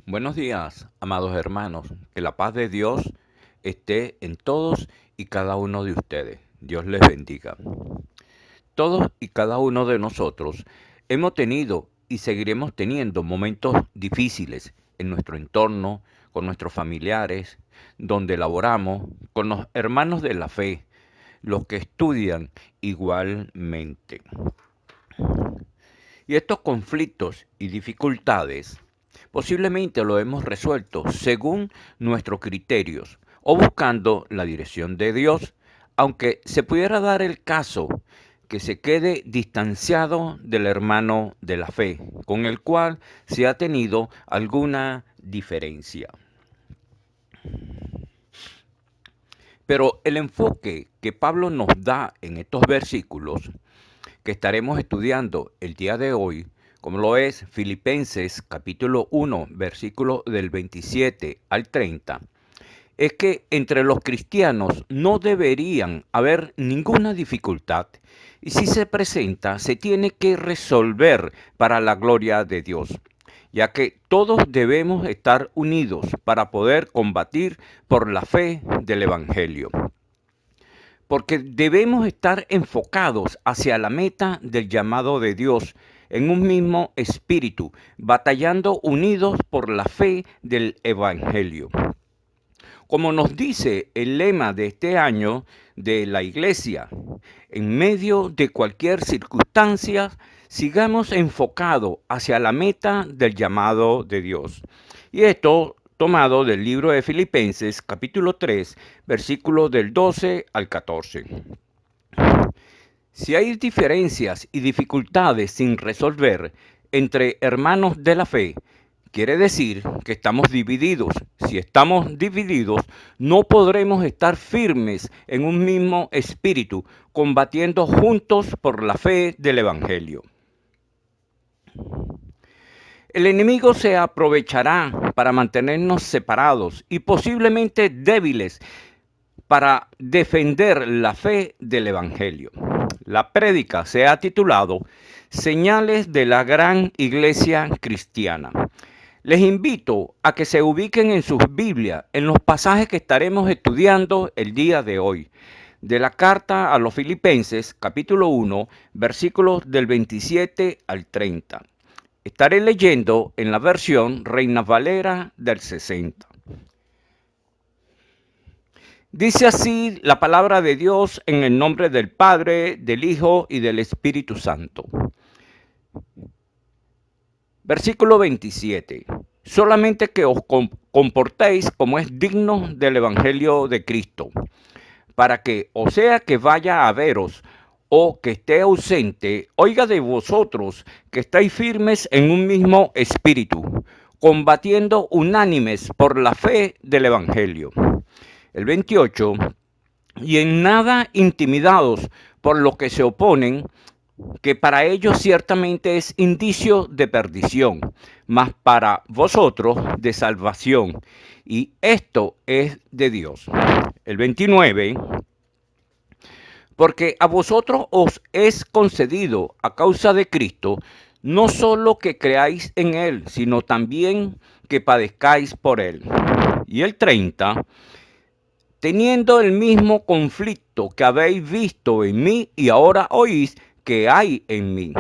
Buenos días, amados hermanos. Que la paz de Dios esté en todos y cada uno de ustedes. Dios les bendiga. Todos y cada uno de nosotros hemos tenido y seguiremos teniendo momentos difíciles en nuestro entorno, con nuestros familiares, donde laboramos, con los hermanos de la fe, los que estudian igualmente. Y estos conflictos y dificultades posiblemente lo hemos resuelto según nuestros criterios o buscando la dirección de Dios, aunque se pudiera dar el caso que se quede distanciado del hermano de la fe, con el cual se ha tenido alguna diferencia. Pero el enfoque que Pablo nos da en estos versículos que estaremos estudiando el día de hoy, como lo es Filipenses capítulo 1, versículo del 27 al 30, es que entre los cristianos no deberían haber ninguna dificultad y si se presenta se tiene que resolver para la gloria de Dios, ya que todos debemos estar unidos para poder combatir por la fe del Evangelio. Porque debemos estar enfocados hacia la meta del llamado de Dios en un mismo espíritu, batallando unidos por la fe del Evangelio. Como nos dice el lema de este año de la Iglesia, en medio de cualquier circunstancia, sigamos enfocados hacia la meta del llamado de Dios. Y esto tomado del libro de Filipenses, capítulo 3, versículos del 12 al 14. Si hay diferencias y dificultades sin resolver entre hermanos de la fe, quiere decir que estamos divididos. Si estamos divididos, no podremos estar firmes en un mismo espíritu, combatiendo juntos por la fe del Evangelio. El enemigo se aprovechará para mantenernos separados y posiblemente débiles para defender la fe del Evangelio. La prédica se ha titulado Señales de la Gran Iglesia Cristiana. Les invito a que se ubiquen en sus Biblias, en los pasajes que estaremos estudiando el día de hoy. De la carta a los Filipenses, capítulo 1, versículos del 27 al 30. Estaré leyendo en la versión Reina Valera del 60. Dice así la palabra de Dios en el nombre del Padre, del Hijo y del Espíritu Santo. Versículo 27. Solamente que os comportéis como es digno del Evangelio de Cristo, para que, o sea que vaya a veros o que esté ausente, oiga de vosotros que estáis firmes en un mismo espíritu, combatiendo unánimes por la fe del Evangelio. El 28. Y en nada intimidados por lo que se oponen, que para ellos ciertamente es indicio de perdición, mas para vosotros de salvación. Y esto es de Dios. El 29. Porque a vosotros os es concedido a causa de Cristo, no solo que creáis en Él, sino también que padezcáis por Él. Y el 30. Teniendo el mismo conflicto que habéis visto en mí y ahora oís que hay en mí.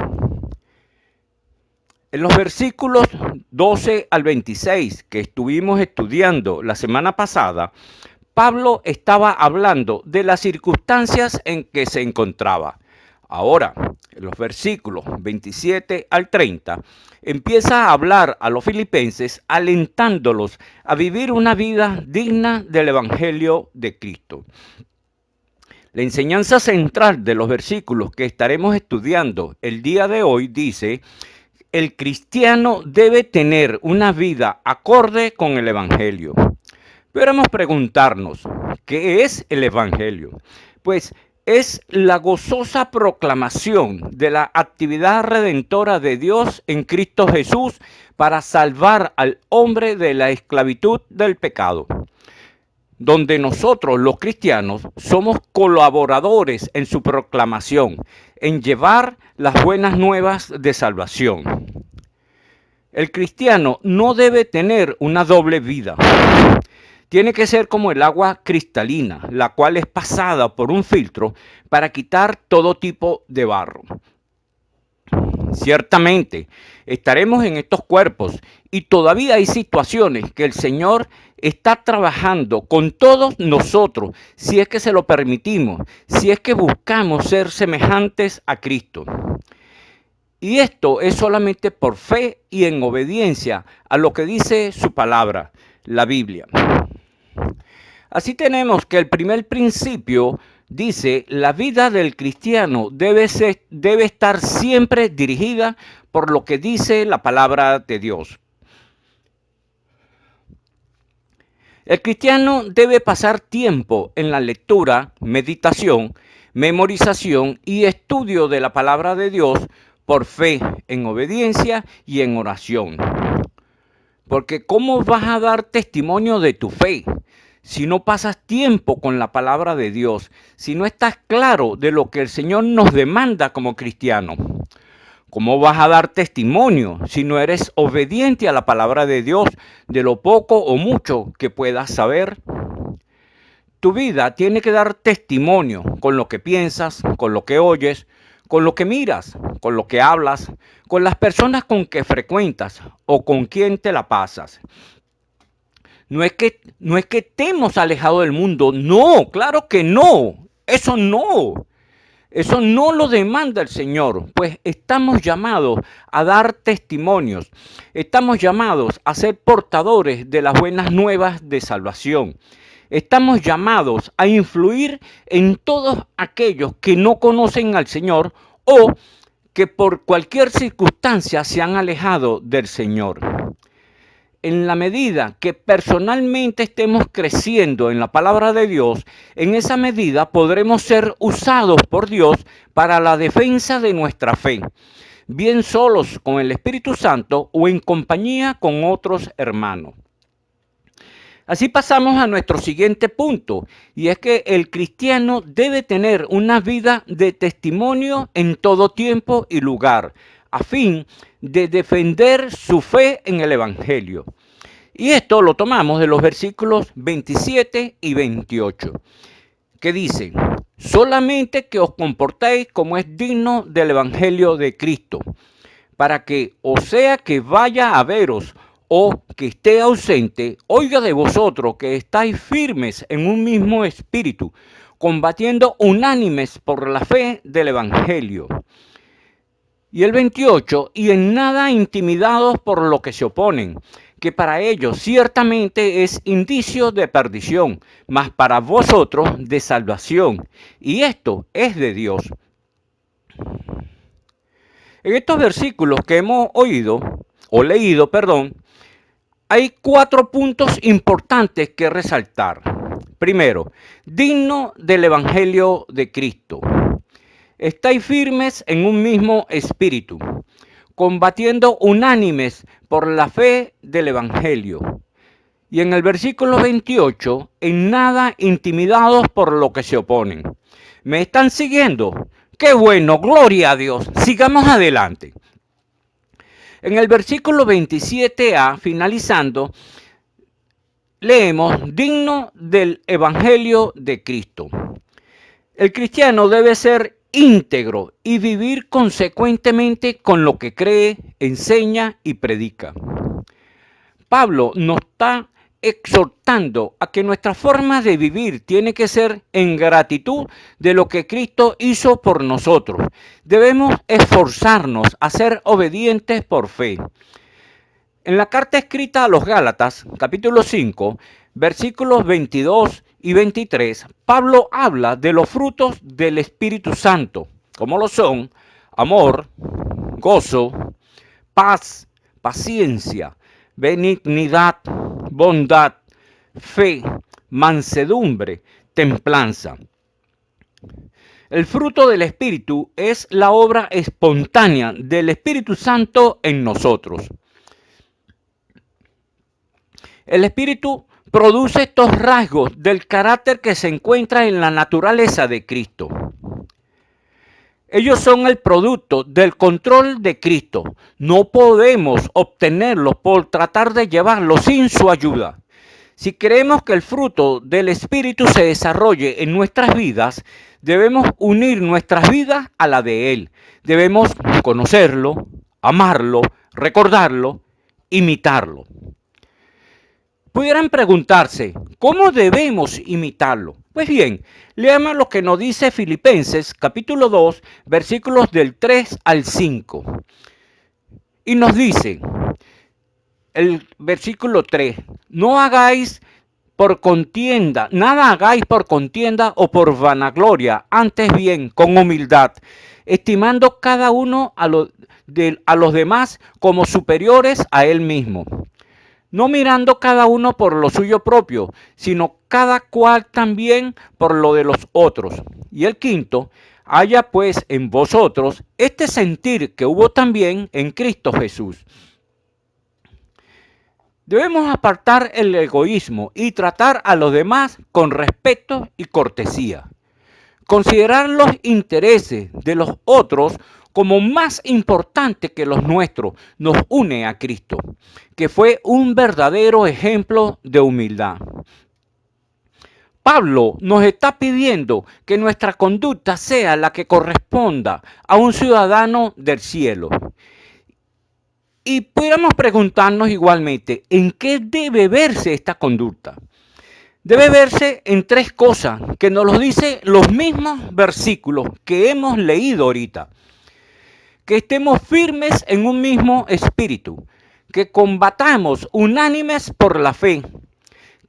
En los versículos 12 al 26 que estuvimos estudiando la semana pasada, Pablo estaba hablando de las circunstancias en que se encontraba. Ahora, en los versículos 27 al 30, empieza a hablar a los filipenses alentándolos a vivir una vida digna del Evangelio de Cristo. La enseñanza central de los versículos que estaremos estudiando el día de hoy dice: el cristiano debe tener una vida acorde con el Evangelio. Podemos preguntarnos, ¿qué es el Evangelio? Pues es la gozosa proclamación de la actividad redentora de Dios en Cristo Jesús para salvar al hombre de la esclavitud del pecado, donde nosotros los cristianos somos colaboradores en su proclamación, en llevar las buenas nuevas de salvación. El cristiano no debe tener una doble vida. Tiene que ser como el agua cristalina, la cual es pasada por un filtro para quitar todo tipo de barro. Ciertamente, estaremos en estos cuerpos y todavía hay situaciones que el Señor está trabajando con todos nosotros, si es que se lo permitimos, si es que buscamos ser semejantes a Cristo. Y esto es solamente por fe y en obediencia a lo que dice su palabra, la Biblia. Así tenemos que el primer principio dice, la vida del cristiano debe estar siempre dirigida por lo que dice la palabra de Dios. El cristiano debe pasar tiempo en la lectura, meditación, memorización y estudio de la palabra de Dios por fe, en obediencia y en oración. Porque ¿cómo vas a dar testimonio de tu fe si no pasas tiempo con la palabra de Dios? Si no estás claro de lo que el Señor nos demanda como cristianos. ¿Cómo vas a dar testimonio si no eres obediente a la palabra de Dios de lo poco o mucho que puedas saber? Tu vida tiene que dar testimonio con lo que piensas, con lo que oyes, con lo que miras, con lo que hablas, con las personas con que frecuentas o con quien te la pasas. No es que te hemos alejado del mundo, no, claro que no, eso no. Eso no lo demanda el Señor, pues estamos llamados a dar testimonios, estamos llamados a ser portadores de las buenas nuevas de salvación. Estamos llamados a influir en todos aquellos que no conocen al Señor o que por cualquier circunstancia se han alejado del Señor. En la medida que personalmente estemos creciendo en la palabra de Dios, en esa medida podremos ser usados por Dios para la defensa de nuestra fe, bien solos con el Espíritu Santo o en compañía con otros hermanos. Así pasamos a nuestro siguiente punto, y es que el cristiano debe tener una vida de testimonio en todo tiempo y lugar, a fin de defender su fe en el Evangelio. Y esto lo tomamos de los versículos 27 y 28, que dicen, solamente que os comportéis como es digno del Evangelio de Cristo, para que, o sea que vaya a veros o que esté ausente, oiga de vosotros que estáis firmes en un mismo espíritu, combatiendo unánimes por la fe del Evangelio. Y el 28, y en nada intimidados por lo que se oponen, que para ellos ciertamente es indicio de perdición, mas para vosotros de salvación. Y esto es de Dios. En estos versículos que hemos leído, hay 4 puntos importantes que resaltar. Primero, digno del Evangelio de Cristo. Estáis firmes en un mismo espíritu, combatiendo unánimes por la fe del Evangelio. Y en el versículo 28, en nada intimidados por lo que se oponen. ¿Me están siguiendo? ¡Qué bueno! ¡Gloria a Dios! Sigamos adelante. En el versículo 27a, finalizando, leemos, digno del Evangelio de Cristo. El cristiano debe ser íntegro y vivir consecuentemente con lo que cree, enseña y predica. Pablo nos está exhortando a que nuestra forma de vivir tiene que ser en gratitud de lo que Cristo hizo por nosotros. Debemos esforzarnos a ser obedientes por fe. En la carta escrita a los Gálatas, capítulo 5, versículos 22 y 23, Pablo habla de los frutos del Espíritu Santo, como lo son amor, gozo, paz, paciencia, benignidad, bondad, fe, mansedumbre, templanza. El fruto del Espíritu es la obra espontánea del Espíritu Santo en nosotros. El Espíritu produce estos rasgos del carácter que se encuentra en la naturaleza de Cristo. Ellos son el producto del control de Cristo. No podemos obtenerlos por tratar de llevarlos sin su ayuda. Si queremos que el fruto del Espíritu se desarrolle en nuestras vidas, debemos unir nuestras vidas a la de Él. Debemos conocerlo, amarlo, recordarlo, imitarlo. Pudieran preguntarse, ¿cómo debemos imitarlo? Pues bien, leamos lo que nos dice Filipenses capítulo 2, versículos del 3 al 5. Y nos dice, el versículo 3, no hagáis por contienda, nada hagáis por contienda o por vanagloria, antes bien con humildad, estimando cada uno a los demás como superiores a él mismo, no mirando cada uno por lo suyo propio, sino cada cual también por lo de los otros. Y el quinto, haya pues en vosotros este sentir que hubo también en Cristo Jesús. Debemos apartar el egoísmo y tratar a los demás con respeto y cortesía. Considerar los intereses de los otros como más importante que los nuestros nos une a Cristo, que fue un verdadero ejemplo de humildad. Pablo nos está pidiendo que nuestra conducta sea la que corresponda a un ciudadano del cielo. Y pudiéramos preguntarnos igualmente, ¿en qué debe verse esta conducta? Debe verse en tres cosas que nos lo dicen los mismos versículos que hemos leído ahorita. Que estemos firmes en un mismo espíritu, que combatamos unánimes por la fe,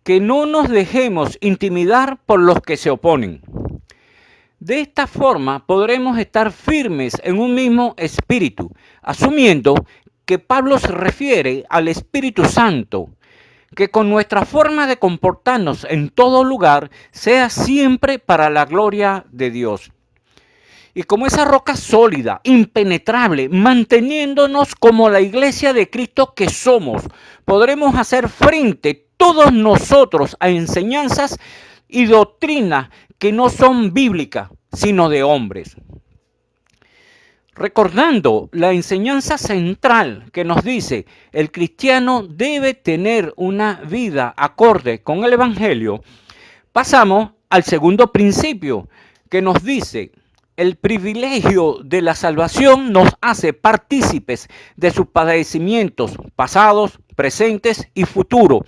que no nos dejemos intimidar por los que se oponen. De esta forma podremos estar firmes en un mismo espíritu, asumiendo que Pablo se refiere al Espíritu Santo, que con nuestra forma de comportarnos en todo lugar sea siempre para la gloria de Dios. Y como esa roca sólida, impenetrable, manteniéndonos como la iglesia de Cristo que somos, podremos hacer frente todos nosotros a enseñanzas y doctrinas que no son bíblicas, sino de hombres. Recordando la enseñanza central que nos dice el cristiano debe tener una vida acorde con el Evangelio, pasamos al segundo principio que nos dice el privilegio de la salvación nos hace partícipes de sus padecimientos pasados, presentes y futuros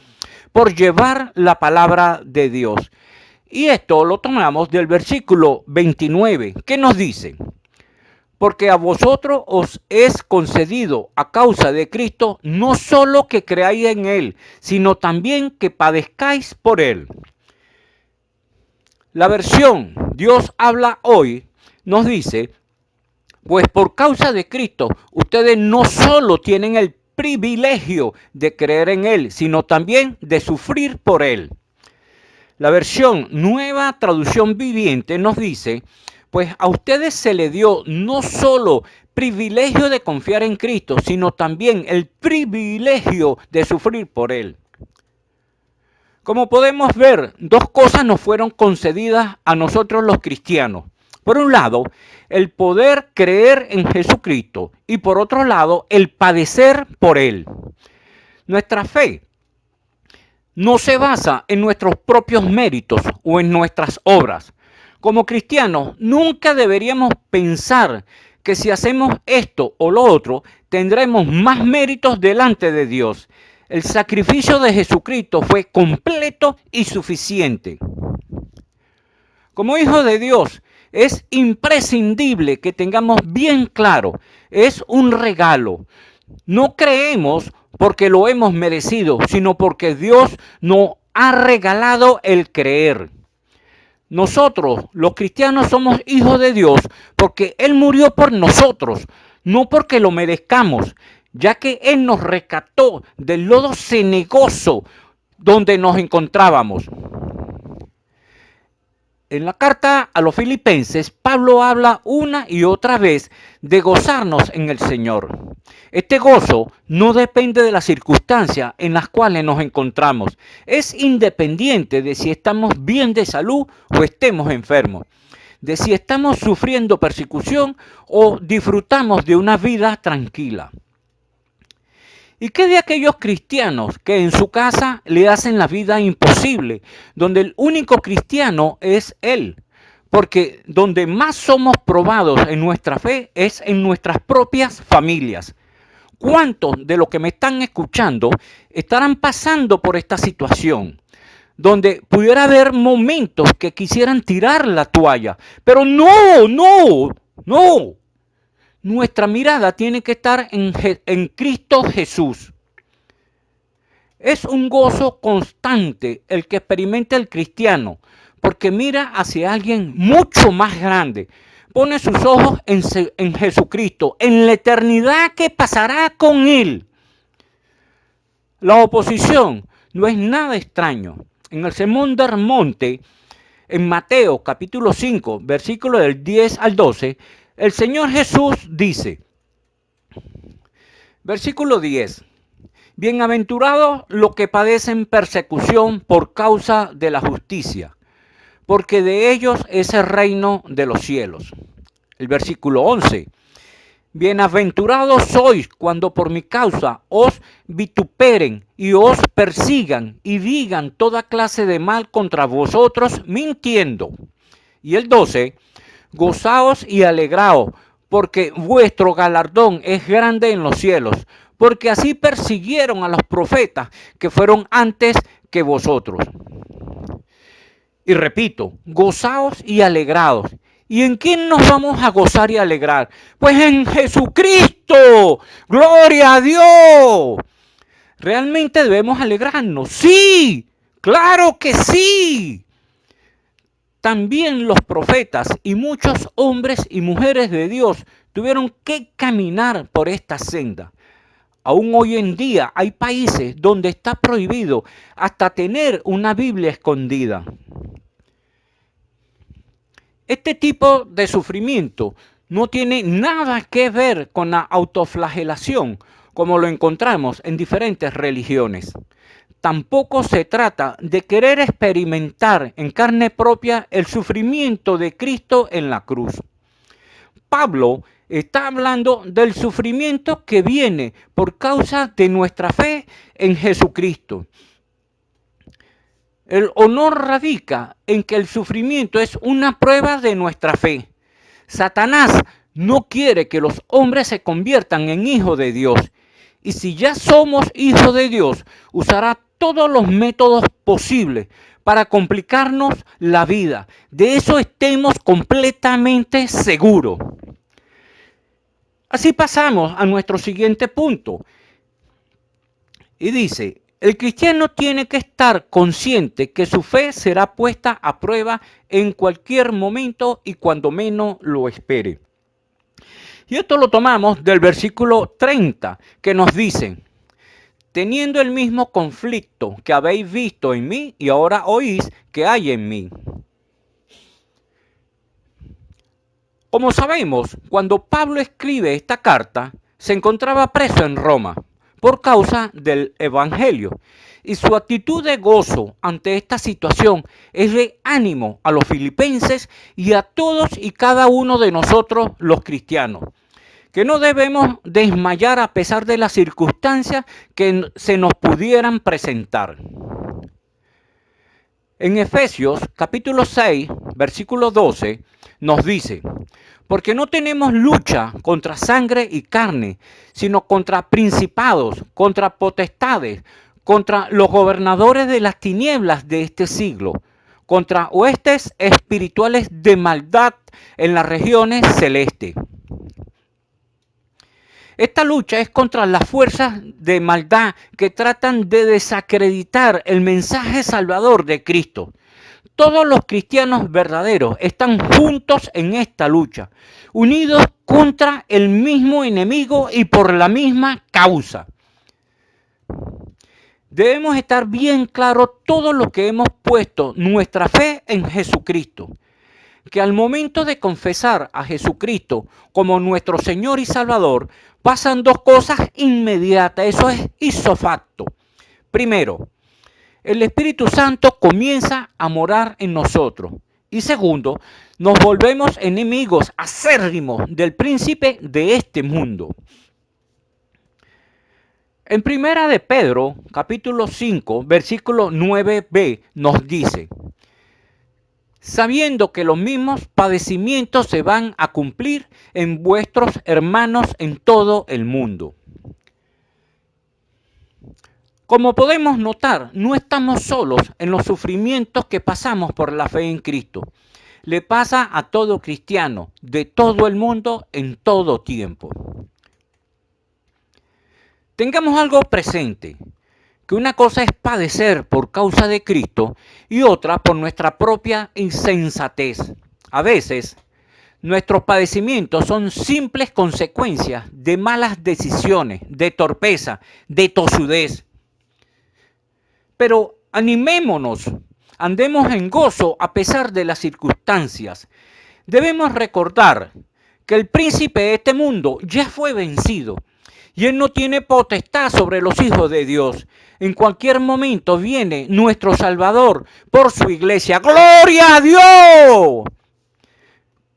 por llevar la palabra de Dios. Y esto lo tomamos del versículo 29 que nos dice: porque a vosotros os es concedido a causa de Cristo no solo que creáis en Él, sino también que padezcáis por Él. La versión Dios habla hoy nos dice, pues por causa de Cristo ustedes no solo tienen el privilegio de creer en Él, sino también de sufrir por Él. La versión Nueva Traducción Viviente nos dice, pues a ustedes se le dio no solo privilegio de confiar en Cristo, sino también el privilegio de sufrir por Él. Como podemos ver, dos cosas nos fueron concedidas a nosotros los cristianos. Por un lado, el poder creer en Jesucristo y por otro lado, el padecer por Él. Nuestra fe no se basa en nuestros propios méritos o en nuestras obras. Como cristianos, nunca deberíamos pensar que si hacemos esto o lo otro, tendremos más méritos delante de Dios. El sacrificio de Jesucristo fue completo y suficiente. Como hijos de Dios, es imprescindible que tengamos bien claro, es un regalo. No creemos porque lo hemos merecido, sino porque Dios nos ha regalado el creer. Nosotros, los cristianos, somos hijos de Dios porque Él murió por nosotros, no porque lo merezcamos, ya que Él nos rescató del lodo cenagoso donde nos encontrábamos. En la carta a los Filipenses, Pablo habla una y otra vez de gozarnos en el Señor. Este gozo no depende de las circunstancias en las cuales nos encontramos. Es independiente de si estamos bien de salud o estemos enfermos. de si estamos sufriendo persecución o disfrutamos de una vida tranquila. ¿Y qué de aquellos cristianos que en su casa le hacen la vida imposible, donde el único cristiano es Él? Porque donde más somos probados en nuestra fe es en nuestras propias familias. ¿Cuántos de los que me están escuchando estarán pasando por esta situación? Donde pudiera haber momentos que quisieran tirar la toalla. Pero no. Nuestra mirada tiene que estar en Cristo Jesús. Es un gozo constante el que experimenta el cristiano, porque mira hacia alguien mucho más grande. Pone sus ojos en Jesucristo, en la eternidad que pasará con Él. La oposición no es nada extraño. En el Sermón del Monte, en Mateo capítulo 5, versículo del 10 al 12, el Señor Jesús dice, versículo 10, bienaventurados los que padecen persecución por causa de la justicia, porque de ellos es el reino de los cielos. El versículo 11, bienaventurados sois cuando por mi causa os vituperen y os persigan y digan toda clase de mal contra vosotros mintiendo. Y el 12, gozaos y alegraos, porque vuestro galardón es grande en los cielos, porque así persiguieron a los profetas que fueron antes que vosotros. Y repito, gozaos y alegraos. ¿Y en quién nos vamos a gozar y alegrar? Pues en Jesucristo. ¡Gloria a Dios! ¿Realmente debemos alegrarnos? ¡Sí! ¡Claro que sí! También los profetas y muchos hombres y mujeres de Dios tuvieron que caminar por esta senda. Aún hoy en día hay países donde está prohibido hasta tener una Biblia escondida. Este tipo de sufrimiento no tiene nada que ver con la autoflagelación, como lo encontramos en diferentes religiones. Tampoco se trata de querer experimentar en carne propia el sufrimiento de Cristo en la cruz. Pablo está hablando del sufrimiento que viene por causa de nuestra fe en Jesucristo. El honor radica en que el sufrimiento es una prueba de nuestra fe. Satanás no quiere que los hombres se conviertan en hijos de Dios. Y si ya somos hijos de Dios, usará todos los métodos posibles para complicarnos la vida. De eso estemos completamente seguros. Así pasamos a nuestro siguiente punto. Y dice, el cristiano tiene que estar consciente que su fe será puesta a prueba en cualquier momento y cuando menos lo espere. Y esto lo tomamos del versículo 30, que nos dice, teniendo el mismo conflicto que habéis visto en mí y ahora oís que hay en mí. Como sabemos, cuando Pablo escribe esta carta, se encontraba preso en Roma por causa del Evangelio. Y su actitud de gozo ante esta situación es de ánimo a los filipenses y a todos y cada uno de nosotros los cristianos, que no debemos desmayar a pesar de las circunstancias que se nos pudieran presentar. En Efesios capítulo 6, versículo 12, nos dice, porque no tenemos lucha contra sangre y carne, sino contra principados, contra potestades, contra los gobernadores de las tinieblas de este siglo, contra huestes espirituales de maldad en las regiones celestes. Esta lucha es contra las fuerzas de maldad que tratan de desacreditar el mensaje salvador de Cristo. Todos los cristianos verdaderos están juntos en esta lucha, unidos contra el mismo enemigo y por la misma causa. Debemos estar bien claros todos los que hemos puesto nuestra fe en Jesucristo, que al momento de confesar a Jesucristo como nuestro Señor y Salvador, pasan dos cosas inmediatas, eso es ipso facto. Primero, el Espíritu Santo comienza a morar en nosotros Y segundo, nos volvemos enemigos acérrimos del príncipe de este mundo. En primera de Pedro, capítulo 5, versículo 9b, nos dice: sabiendo que los mismos padecimientos se van a cumplir en vuestros hermanos en todo el mundo. Como podemos notar, no estamos solos en los sufrimientos que pasamos por la fe en Cristo. Le pasa a todo cristiano de todo el mundo en todo tiempo. Tengamos algo presente, que una cosa es padecer por causa de Cristo y otra por nuestra propia insensatez. A veces, nuestros padecimientos son simples consecuencias de malas decisiones, de torpeza, de tosudez. Pero animémonos, andemos en gozo a pesar de las circunstancias. Debemos recordar que el príncipe de este mundo ya fue vencido y él no tiene potestad sobre los hijos de Dios. En cualquier momento viene nuestro Salvador por su iglesia. ¡Gloria a Dios!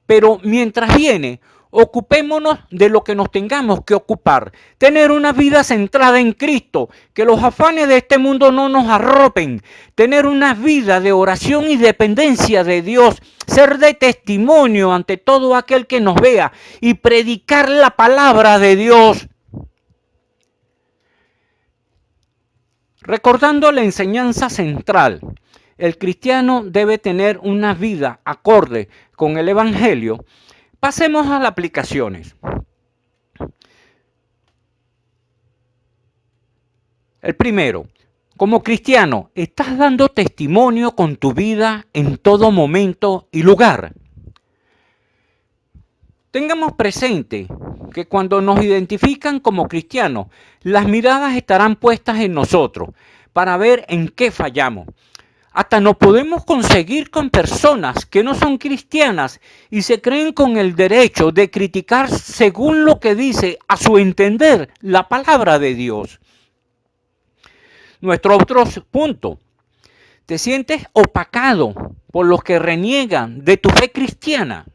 Pero mientras viene, ocupémonos de lo que nos tengamos que ocupar. Tener una vida centrada en Cristo, que los afanes de este mundo no nos arropen. Tener una vida de oración y dependencia de Dios. Ser de testimonio ante todo aquel que nos vea y predicar la palabra de Dios. Recordando la enseñanza central, el cristiano debe tener una vida acorde con el Evangelio. Pasemos a las aplicaciones. El primero, como cristiano, ¿estás dando testimonio con tu vida en todo momento y lugar? Tengamos presente que cuando nos identifican como cristianos, las miradas estarán puestas en nosotros para ver en qué fallamos. Hasta nos podemos conseguir con personas que no son cristianas y se creen con el derecho de criticar según lo que dice, a su entender, la palabra de Dios. Nuestro otro punto: ¿te sientes opacado por los que reniegan de tu fe cristiana?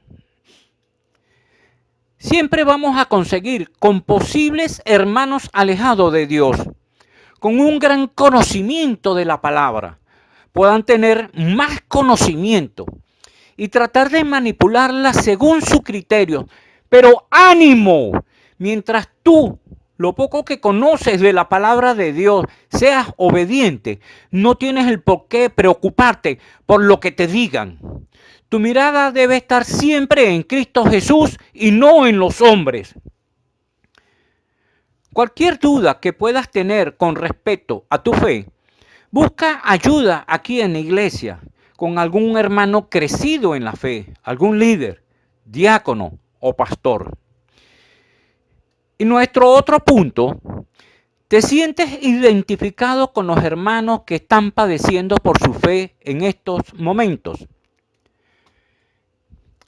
Siempre vamos a conseguir con posibles hermanos alejados de Dios, con un gran conocimiento de la palabra, puedan tener más conocimiento y tratar de manipularla según su criterio. Pero ánimo, mientras tú, lo poco que conoces de la palabra de Dios, seas obediente, no tienes el por qué preocuparte por lo que te digan. Tu mirada debe estar siempre en Cristo Jesús y no en los hombres. Cualquier duda que puedas tener con respecto a tu fe, busca ayuda aquí en la iglesia con algún hermano crecido en la fe, algún líder, diácono o pastor. Y nuestro otro punto: ¿te sientes identificado con los hermanos que están padeciendo por su fe en estos momentos?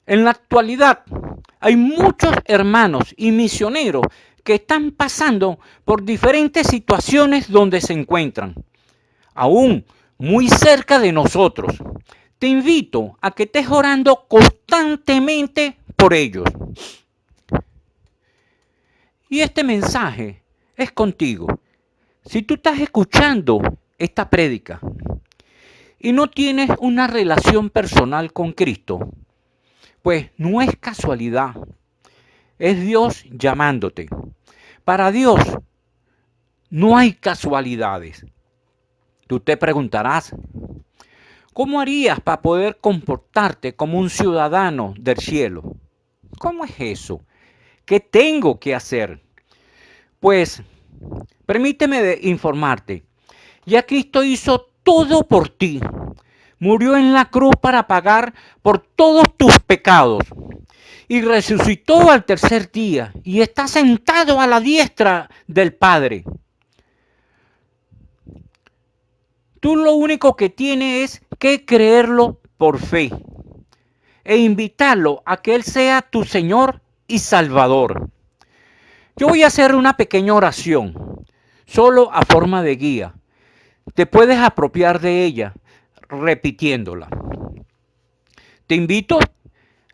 En la actualidad hay muchos hermanos y misioneros que están pasando por diferentes situaciones donde se encuentran, aún muy cerca de nosotros. Te invito a que estés orando constantemente por ellos. Y este mensaje es contigo. Si tú estás escuchando esta prédica y no tienes una relación personal con Cristo, pues no es casualidad, es Dios llamándote. Para Dios no hay casualidades. Tú te preguntarás, ¿cómo harías para poder comportarte como un ciudadano del cielo? ¿Cómo es eso? ¿Qué tengo que hacer? Pues, permíteme informarte. Ya Cristo hizo todo por ti. Murió en la cruz para pagar por todos tus pecados. Y resucitó al tercer día. Y está sentado a la diestra del Padre. Tú lo único que tienes es que creerlo por fe. E invitarlo a que Él sea tu Señor y Salvador. Yo voy a hacer una pequeña oración, solo a forma de guía. Te puedes apropiar de ella repitiéndola. Te invito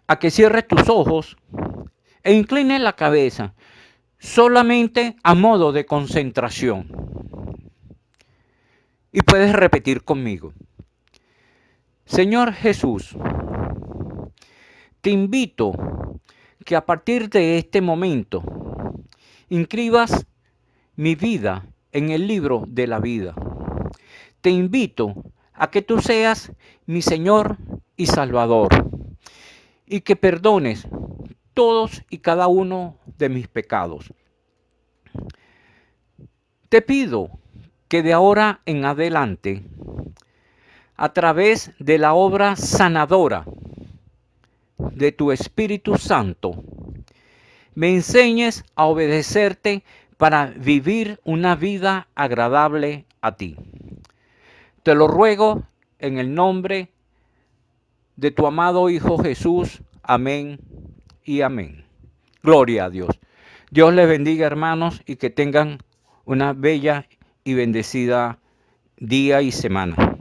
a que cierres tus ojos e inclines la cabeza, solamente a modo de concentración. Y puedes repetir conmigo. Señor Jesús, te invito que a partir de este momento inscribas mi vida en el libro de la vida. Te invito a que tú seas mi Señor y Salvador y que perdones todos y cada uno de mis pecados. Te pido que de ahora en adelante, a través de la obra sanadora de tu Espíritu Santo, me enseñes a obedecerte para vivir una vida agradable a ti. Te lo ruego en el nombre de tu amado Hijo Jesús. Amén y amén. Gloria a Dios. Dios les bendiga, hermanos, y que tengan una bella y bendecida día y semana.